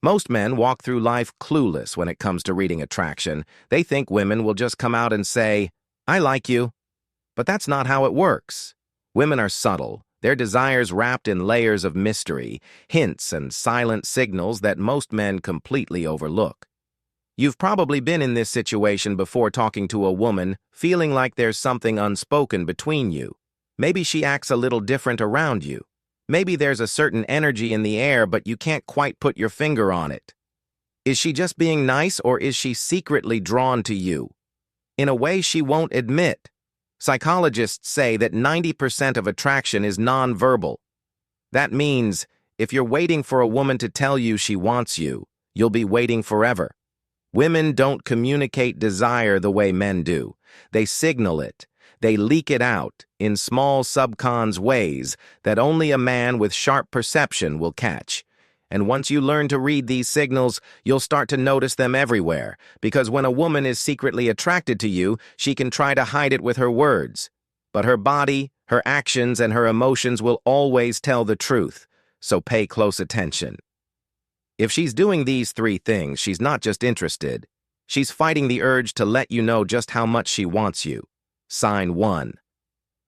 Most men walk through life clueless when it comes to reading attraction. They think women will just come out and say, "I like you." But that's not how it works. Women are subtle, their desires wrapped in layers of mystery, hints and silent signals that most men completely overlook. You've probably been in this situation before, talking to a woman, feeling like there's something unspoken between you. Maybe she acts a little different around you. Maybe there's a certain energy in the air, but you can't quite put your finger on it. Is she just being nice, or is she secretly drawn to you in a way she won't admit? Psychologists say that 90% of attraction is nonverbal. That means if you're waiting for a woman to tell you she wants you, you'll be waiting forever. Women don't communicate desire the way men do. They signal it. They leak it out in small subconscious ways that only a man with sharp perception will catch. And once you learn to read these signals, you'll start to notice them everywhere, because when a woman is secretly attracted to you, she can try to hide it with her words. But her body, her actions, and her emotions will always tell the truth, so pay close attention. If she's doing these three things, she's not just interested. She's fighting the urge to let you know just how much she wants you. Sign 1.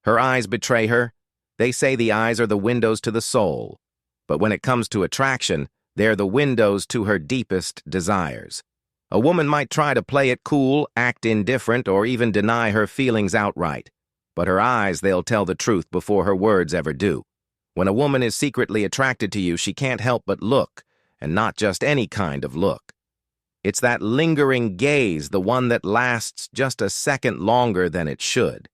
Her eyes betray her. They say the eyes are the windows to the soul. But when it comes to attraction, they're the windows to her deepest desires. A woman might try to play it cool, act indifferent, or even deny her feelings outright. But her eyes, they'll tell the truth before her words ever do. When a woman is secretly attracted to you, she can't help but look, and not just any kind of look. It's that lingering gaze, the one that lasts just a second longer than it should.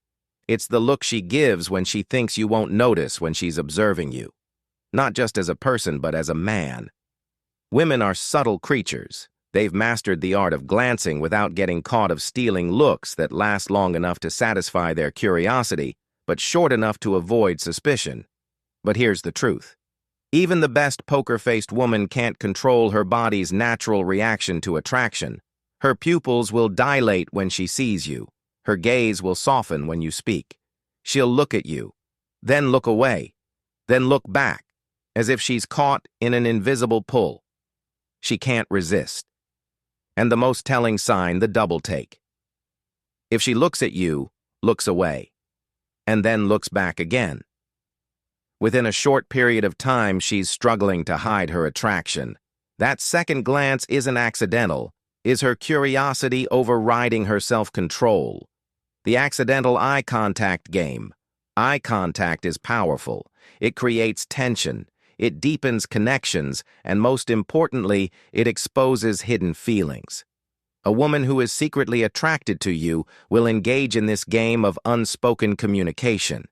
It's the look she gives when she thinks you won't notice when she's observing you. Not just as a person, but as a man. Women are subtle creatures. They've mastered the art of glancing without getting caught, of stealing looks that last long enough to satisfy their curiosity, but short enough to avoid suspicion. But here's the truth. Even the best poker-faced woman can't control her body's natural reaction to attraction. Her pupils will dilate when she sees you. Her gaze will soften when you speak. She'll look at you, then look away, then look back, as if she's caught in an invisible pull. She can't resist. And the most telling sign, the double take. If she looks at you, looks away, and then looks back again. Within a short period of time, she's struggling to hide her attraction. That second glance isn't accidental, is her curiosity overriding her self-control. The accidental eye contact game. Eye contact is powerful. It creates tension. It deepens connections, and most importantly, it exposes hidden feelings. A woman who is secretly attracted to you will engage in this game of unspoken communication.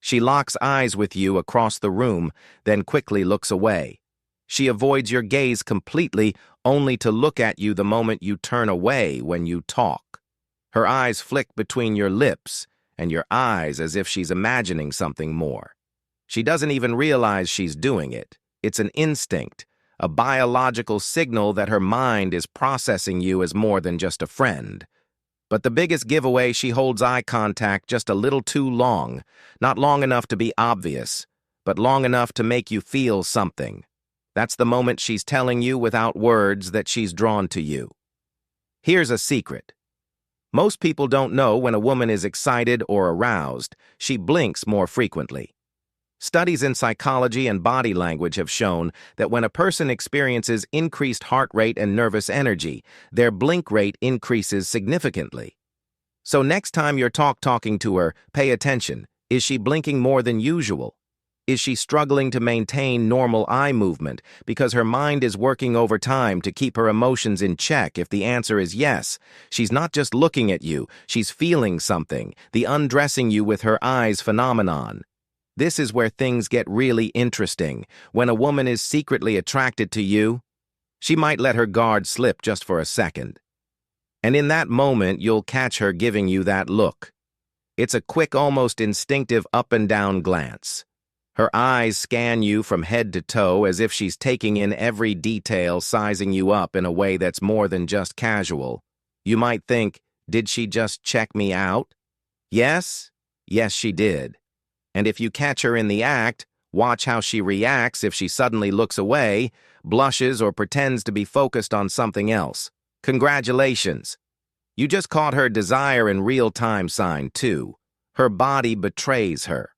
She locks eyes with you across the room, then quickly looks away. She avoids your gaze completely, only to look at you the moment you turn away when you talk. Her eyes flick between your lips and your eyes as if she's imagining something more. She doesn't even realize she's doing it. It's an instinct, a biological signal that her mind is processing you as more than just a friend. But the biggest giveaway, she holds eye contact just a little too long, not long enough to be obvious, but long enough to make you feel something. That's the moment she's telling you without words that she's drawn to you. Here's a secret. Most people don't know when a woman is excited or aroused. She blinks more frequently. Studies in psychology and body language have shown that when a person experiences increased heart rate and nervous energy, their blink rate increases significantly. So next time you're talking to her, pay attention. Is she blinking more than usual? Is she struggling to maintain normal eye movement because her mind is working overtime to keep her emotions in check? If the answer is yes, she's not just looking at you, she's feeling something, the undressing you with her eyes phenomenon. This is where things get really interesting. When a woman is secretly attracted to you, she might let her guard slip just for a second. And in that moment, you'll catch her giving you that look. It's a quick, almost instinctive up and down glance. Her eyes scan you from head to toe as if she's taking in every detail, sizing you up in a way that's more than just casual. You might think, did she just check me out? Yes, she did. And if you catch her in the act, watch how she reacts. If she suddenly looks away, blushes, or pretends to be focused on something else. Congratulations! You just caught her desire in real-time sign, too. Her body betrays her.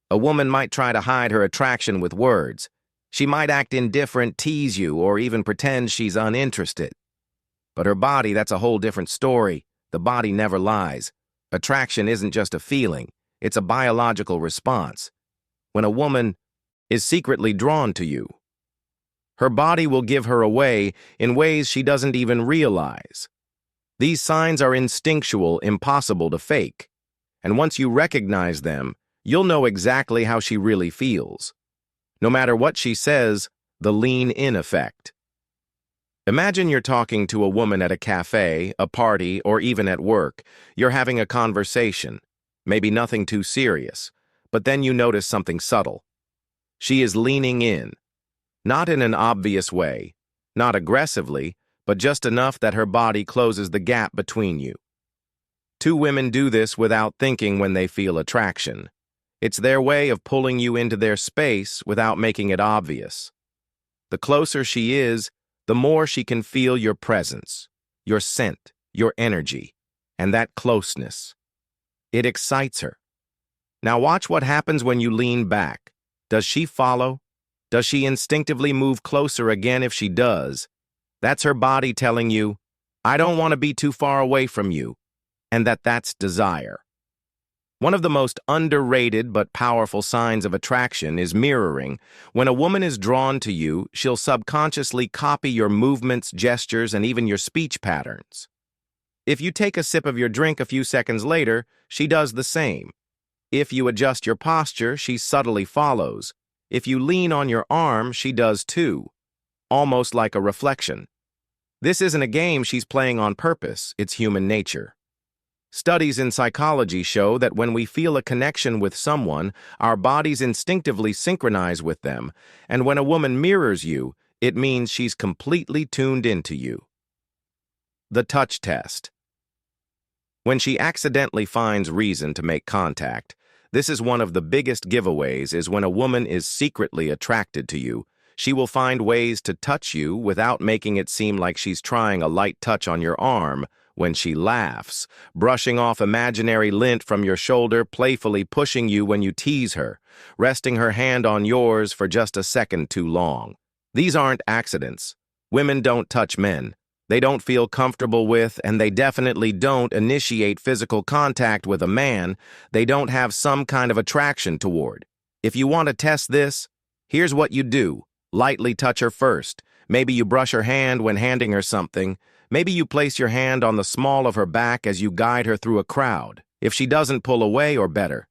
A woman might try to hide her attraction with words. She might act indifferent, tease you, or even pretend she's uninterested. But her body, that's a whole different story. The body never lies. Attraction isn't just a feeling. It's a biological response. When a woman is secretly drawn to you, her body will give her away in ways she doesn't even realize. These signs are instinctual, impossible to fake. And once you recognize them, you'll know exactly how she really feels. No matter what she says, the lean-in effect. Imagine you're talking to a woman at a cafe, a party, or even at work. You're having a conversation, maybe nothing too serious, but then you notice something subtle. She is leaning in, not in an obvious way, not aggressively, but just enough that her body closes the gap between you. Two women do this without thinking when they feel attraction. It's their way of pulling you into their space without making it obvious. The closer she is, the more she can feel your presence, your scent, your energy, and that closeness. It excites her. Now watch what happens when you lean back. Does she follow? Does she instinctively move closer again if she does? That's her body telling you, I don't want to be too far away from you, and that's desire. One of the most underrated but powerful signs of attraction is mirroring. When a woman is drawn to you, she'll subconsciously copy your movements, gestures, and even your speech patterns. If you take a sip of your drink a few seconds later, she does the same. If you adjust your posture, she subtly follows. If you lean on your arm, she does too, almost like a reflection. This isn't a game she's playing on purpose, it's human nature. Studies in psychology show that when we feel a connection with someone, our bodies instinctively synchronize with them, and when a woman mirrors you, it means she's completely tuned into you. The touch test. When she accidentally finds reason to make contact, this is one of the biggest giveaways is when a woman is secretly attracted to you, she will find ways to touch you without making it seem like she's trying a light touch on your arm. When she laughs, brushing off imaginary lint from your shoulder, playfully pushing you when you tease her, resting her hand on yours for just a second too long. These aren't accidents. Women don't touch men. They don't feel comfortable with, and they definitely don't initiate physical contact with a man they don't have some kind of attraction toward. If you want to test this, here's what you do. Lightly touch her first. Maybe you brush her hand when handing her something. Maybe you place your hand on the small of her back as you guide her through a crowd. If she doesn't pull away, or better.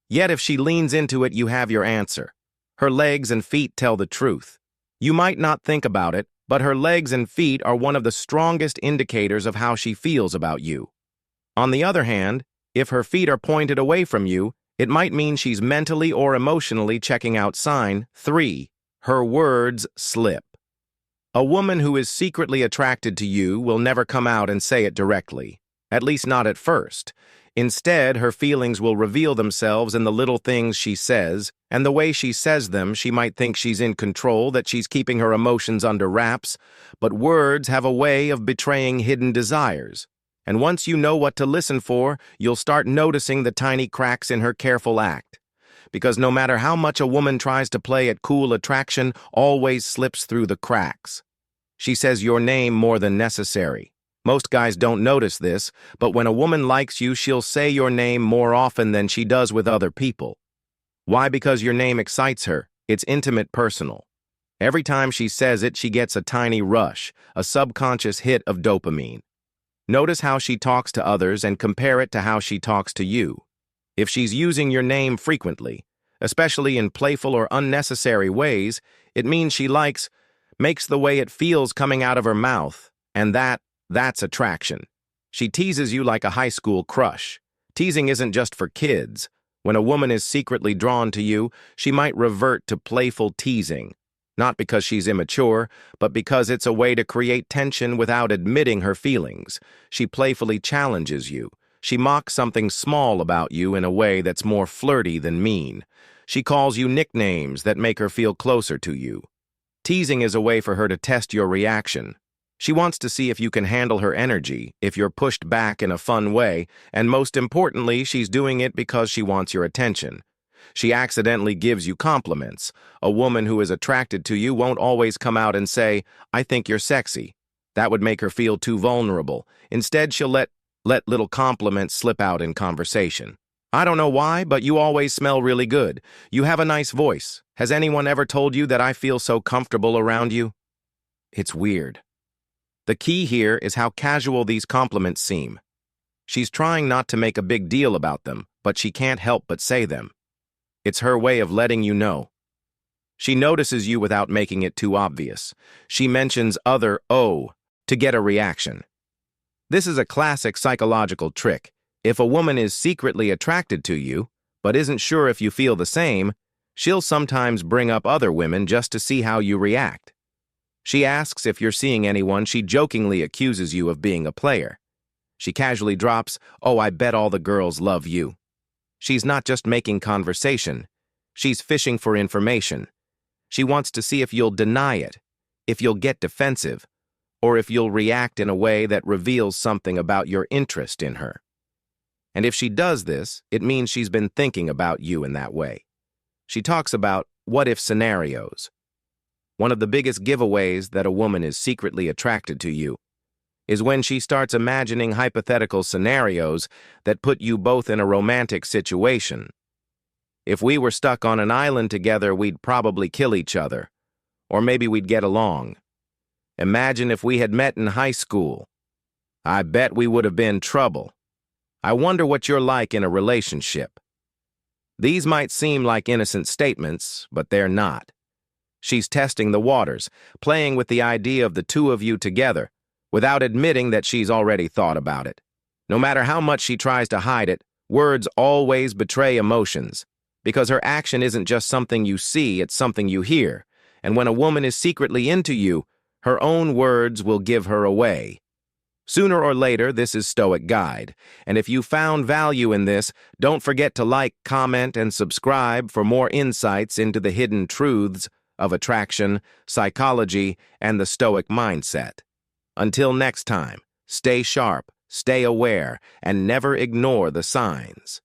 Yet if she leans into it, you have your answer. Her legs and feet tell the truth. You might not think about it, but her legs and feet are one of the strongest indicators of how she feels about you. On the other hand, if her feet are pointed away from you, it might mean she's mentally or emotionally checking out. Sign 3. Her words slip. A woman who is secretly attracted to you will never come out and say it directly, at least not at first. Instead, her feelings will reveal themselves in the little things she says, and the way she says them, she might think she's in control, that she's keeping her emotions under wraps, but words have a way of betraying hidden desires. And once you know what to listen for, you'll start noticing the tiny cracks in her careful act. Because no matter how much a woman tries to play at cool, attraction always slips through the cracks. She says your name more than necessary. Most guys don't notice this, but when a woman likes you, she'll say your name more often than she does with other people. Why? Because your name excites her. It's intimate, personal. Every time she says it, she gets a tiny rush, a subconscious hit of dopamine. Notice how she talks to others and compare it to how she talks to you. If she's using your name frequently, especially in playful or unnecessary ways, it means she makes the way it feels coming out of her mouth, and that's attraction. She teases you like a high school crush. Teasing isn't just for kids. When a woman is secretly drawn to you, she might revert to playful teasing, not because she's immature, but because it's a way to create tension without admitting her feelings. She playfully challenges you. She mocks something small about you in a way that's more flirty than mean. She calls you nicknames that make her feel closer to you. Teasing is a way for her to test your reaction. She wants to see if you can handle her energy, if you're pushed back in a fun way, and most importantly, she's doing it because she wants your attention. She accidentally gives you compliments. A woman who is attracted to you won't always come out and say, "I think you're sexy." That would make her feel too vulnerable. Instead, she'll let little compliments slip out in conversation. "I don't know why, but you always smell really good. You have a nice voice. Has anyone ever told you that I feel so comfortable around you?" It's weird. The key here is how casual these compliments seem. She's trying not to make a big deal about them, but she can't help but say them. It's her way of letting you know. She notices you without making it too obvious. She mentions other "oh" to get a reaction. This is a classic psychological trick. If a woman is secretly attracted to you, but isn't sure if you feel the same, she'll sometimes bring up other women just to see how you react. She asks if you're seeing anyone. She jokingly accuses you of being a player. She casually drops, "Oh, I bet all the girls love you." She's not just making conversation. She's fishing for information. She wants to see if you'll deny it, if you'll get defensive, or if you'll react in a way that reveals something about your interest in her. And if she does this, it means she's been thinking about you in that way. She talks about what-if scenarios. One of the biggest giveaways that a woman is secretly attracted to you is when she starts imagining hypothetical scenarios that put you both in a romantic situation. "If we were stuck on an island together, we'd probably kill each other. Or maybe we'd get along. Imagine if we had met in high school. I bet we would have been trouble. I wonder what you're like in a relationship." These might seem like innocent statements, but they're not. She's testing the waters, playing with the idea of the two of you together, without admitting that she's already thought about it. No matter how much she tries to hide it, words always betray emotions, because her action isn't just something you see, it's something you hear. And when a woman is secretly into you, her own words will give her away. Sooner or later, this is Stoic Guide. And if you found value in this, don't forget to like, comment, and subscribe for more insights into the hidden truths of attraction, psychology, and the Stoic mindset. Until next time, stay sharp, stay aware, and never ignore the signs.